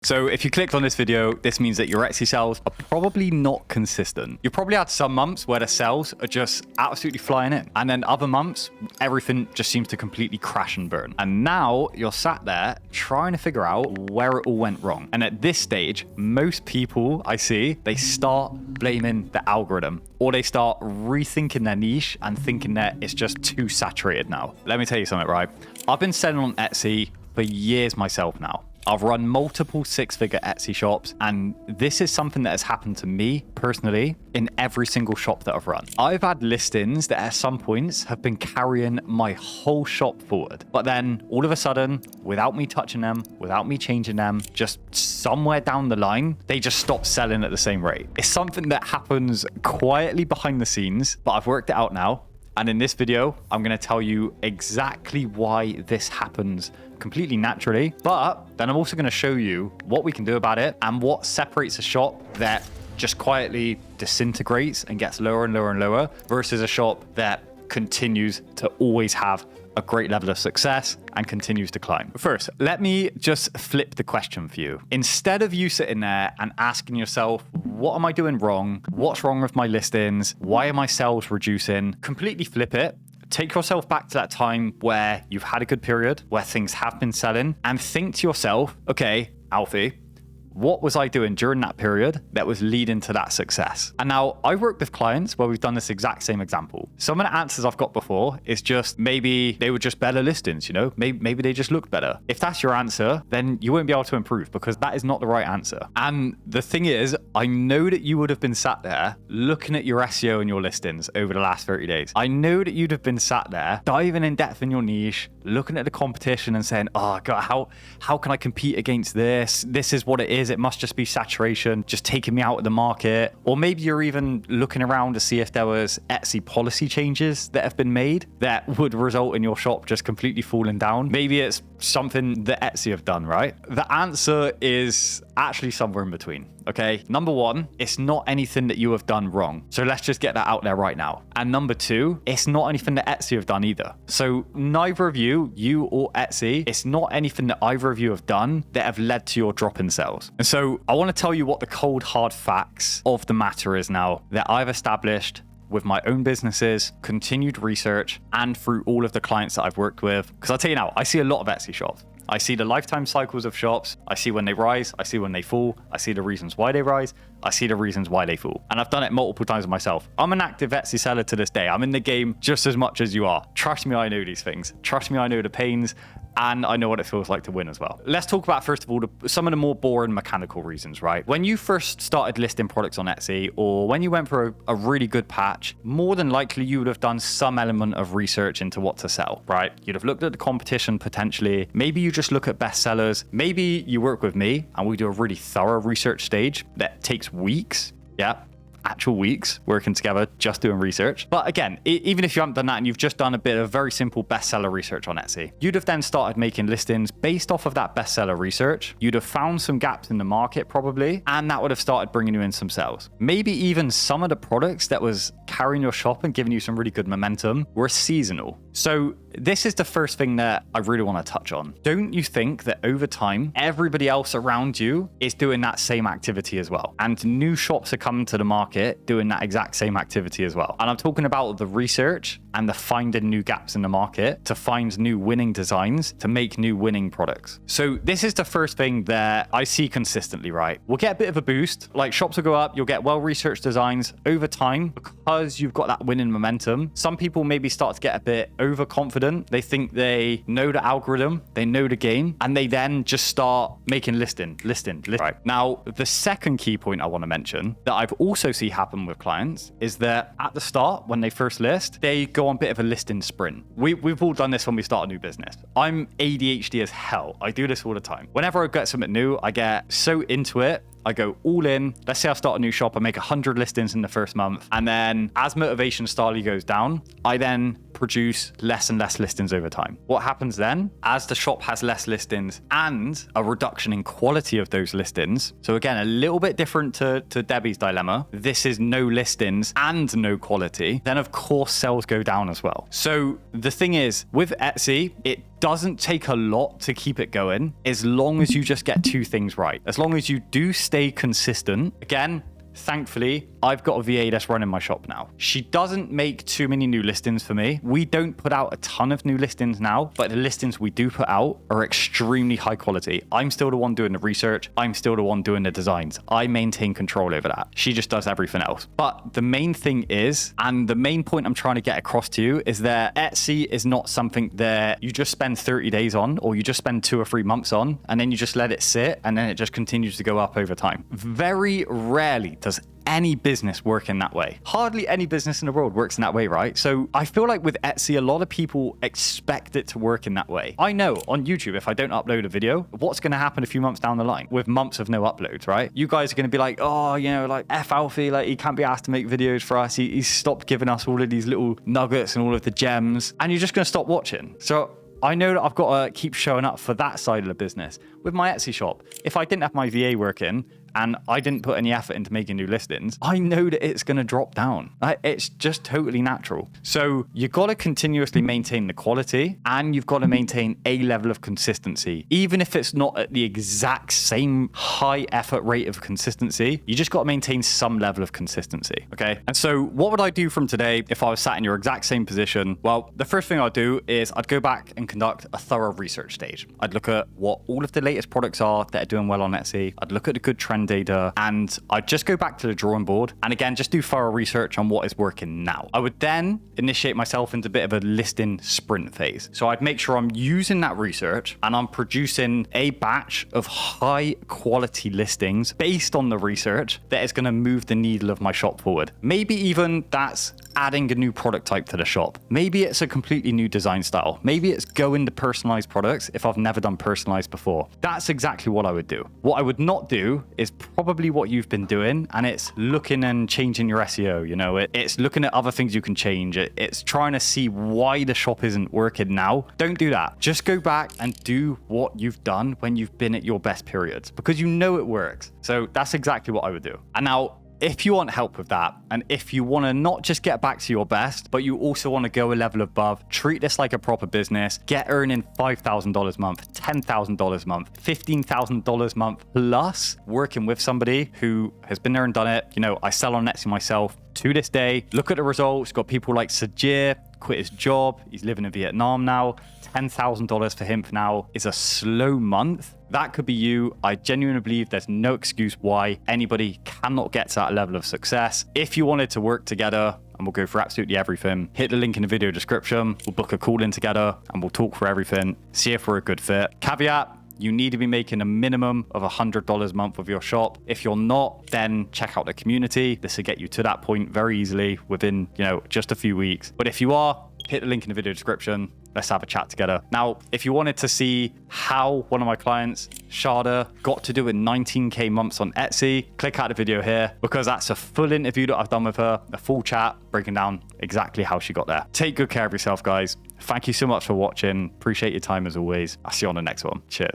So if you clicked on this video, this means that your Etsy sales are probably not consistent. You probably had some months where the sales are just absolutely flying in. And then other months, everything just seems to completely crash and burn. And now you're sat there trying to figure out where it all went wrong. And at this stage, most people I see, they start blaming the algorithm, or they start rethinking their niche and thinking that it's just too saturated now. Let me tell you something, right? I've been selling on Etsy for years myself now. I've run multiple six-figure Etsy shops, and this is something that has happened to me personally in every single shop that I've run. I've had listings that at some points have been carrying my whole shop forward, but then all of a sudden, without me touching them, without me changing them, just somewhere down the line, they just stop selling at the same rate. It's something that happens quietly behind the scenes, but I've worked it out now. And in this video, I'm going to tell you exactly why this happens completely naturally. But then I'm also going to show you what we can do about it and what separates a shop that just quietly disintegrates and gets lower and lower and lower versus a shop that continues to always have a great level of success and continues to climb. But first, let me just flip the question for you. Instead of you sitting there and asking yourself, what am I doing wrong? What's wrong with my listings? Why are my sales reducing? Completely flip it. Take yourself back to that time where you've had a good period, where things have been selling, and think to yourself, okay, Alfie, what was I doing during that period that was leading to that success? And now I work with clients where we've done this exact same example. Some of the answers I've got before is just maybe they were just better listings, you know, maybe they just looked better. If that's your answer, then you won't be able to improve because that is not the right answer. And the thing is, I know that you would have been sat there looking at your SEO and your listings over the last 30 days. I know that you'd have been sat there diving in depth in your niche, looking at the competition and saying, oh God, how can I compete against this? This is what it is. It must just be saturation, just taking me out of the market. Or maybe you're even looking around to see if there was Etsy policy changes that have been made that would result in your shop just completely falling down. Maybe it's something that Etsy have done, right? The answer is actually somewhere in between. Okay, number one, it's not anything that you have done wrong. So let's just get that out there right now. And number two, it's not anything that Etsy have done either. So neither of you or Etsy, it's not anything that either of you have done that have led to your drop in sales. And so I want to tell you what the cold hard facts of the matter is now that I've established with my own businesses, continued research, and through all of the clients that I've worked with. Because I'll tell you now, I see a lot of Etsy shops. I see the lifetime cycles of shops. I see when they rise. I see when they fall. I see the reasons why they rise. I see the reasons why they fall. And I've done it multiple times myself. I'm an active Etsy seller to this day. I'm in the game just as much as you are. Trust me, I know these things. Trust me, I know the pains. And I know what it feels like to win as well. Let's talk about, first of all, some of the more boring mechanical reasons, right? When you first started listing products on Etsy, or when you went for a really good patch, more than likely you would have done some element of research into what to sell, right? You'd have looked at the competition potentially. Maybe you just look at bestsellers. Maybe you work with me and we do a really thorough research stage that takes weeks. Yeah. Actual weeks working together, just doing research. But again, even if you haven't done that and you've just done a bit of very simple bestseller research on Etsy, you'd have then started making listings based off of that bestseller research. You'd have found some gaps in the market probably, and that would have started bringing you in some sales. Maybe even some of the products that was carrying your shop and giving you some really good momentum were seasonal. So this is the first thing that I really want to touch on. Don't you think that over time, everybody else around you is doing that same activity as well? And new shops are coming to the market doing that exact same activity as well. And I'm talking about the research and the finding new gaps in the market to find new winning designs to make new winning products. So this is the first thing that I see consistently, right? We'll get a bit of a boost, like shops will go up, you'll get well-researched designs over time because you've got that winning momentum. Some people maybe start to get a bit overconfident. They think they know the algorithm, they know the game, and they then just start making listing. Right. Now, the second key point I want to mention that I've also seen happen with clients is that at the start, when they first list, they go on a bit of a listing sprint. We've all done this when we start a new business. I'm ADHD as hell. I do this all the time. Whenever I get something new, I get so into it I go all in. Let's say I start a new shop, I make 100 listings in the first month. And then as motivation slowly goes down, I then produce less and less listings over time. What happens then? As the shop has less listings and a reduction in quality of those listings. So again, a little bit different to Debbie's dilemma. This is no listings and no quality. Then of course sales go down as well. So the thing is with Etsy, it doesn't take a lot to keep it going as long as you just get two things right. As long as you do stay consistent. Again, thankfully, I've got a VA that's running my shop now. She doesn't make too many new listings for me. We don't put out a ton of new listings now, but the listings we do put out are extremely high quality. I'm still the one doing the research. I'm still the one doing the designs. I maintain control over that. She just does everything else. But the main thing is, and the main point I'm trying to get across to you is that Etsy is not something that you just spend 30 days on, or you just spend 2 or 3 months on, and then you just let it sit, and then it just continues to go up over time. Very rarely does any business work in that way. Hardly any business in the world works in that way, right? So I feel like with Etsy, a lot of people expect it to work in that way. I know on YouTube, if I don't upload a video, what's going to happen a few months down the line with months of no uploads, right? You guys are going to be like, oh, you know, like F Alfie, like he can't be asked to make videos for us. He's stopped giving us all of these little nuggets and all of the gems, and you're just going to stop watching. So I know that I've got to keep showing up for that side of the business. With my Etsy shop, if I didn't have my VA working and I didn't put any effort into making new listings, I know that it's going to drop down. It's just totally natural. So you've got to continuously maintain the quality and you've got to maintain a level of consistency. Even if it's not at the exact same high effort rate of consistency, you just got to maintain some level of consistency, okay? And so what would I do from today if I was sat in your exact same position? Well, the first thing I'd do is I'd go back and conduct a thorough research stage. I'd look at what all of the latest products are that are doing well on Etsy. I'd look at the good trend data, and I'd just go back to the drawing board and again just do thorough research on what is working now. I would then initiate myself into a bit of a listing sprint phase. So I'd make sure I'm using that research and I'm producing a batch of high quality listings based on the research that is going to move the needle of my shop forward. Maybe even that's adding a new product type to the shop. Maybe it's a completely new design style. Maybe it's going to personalized products if I've never done personalized before. That's exactly what I would do. What I would not do is probably what you've been doing, and it's looking and changing your SEO. You know, it's looking at other things you can change. It's trying to see why the shop isn't working now. Don't do that. Just go back and do what you've done when you've been at your best periods, because you know it works. So that's exactly what I would do. And now, if you want help with that, and if you want to not just get back to your best, but you also want to go a level above, treat this like a proper business, get earning $5,000 a month, $10,000 a month, $15,000 a month, plus working with somebody who has been there and done it. You know, I sell on Etsy myself to this day. Look at the results. Got people like Sajir, quit his job. He's living in Vietnam now. $10,000 for him for now is a slow month. That could be you. I genuinely believe there's no excuse why anybody cannot get to that level of success. If you wanted to work together, and we'll go for absolutely everything, hit the link in the video description. We'll book a call in together and we'll talk for everything. See if we're a good fit. Caveat: you need to be making a minimum of $100 a month with your shop. If you're not, then check out the community. This will get you to that point very easily within, just a few weeks. But if you are, hit the link in the video description. Let's have a chat together. Now, if you wanted to see how one of my clients, Shada, got to do it 19K months on Etsy, click out the video here, because that's a full interview that I've done with her, a full chat breaking down exactly how she got there. Take good care of yourself, guys. Thank you so much for watching. Appreciate your time as always. I'll see you on the next one. Cheers.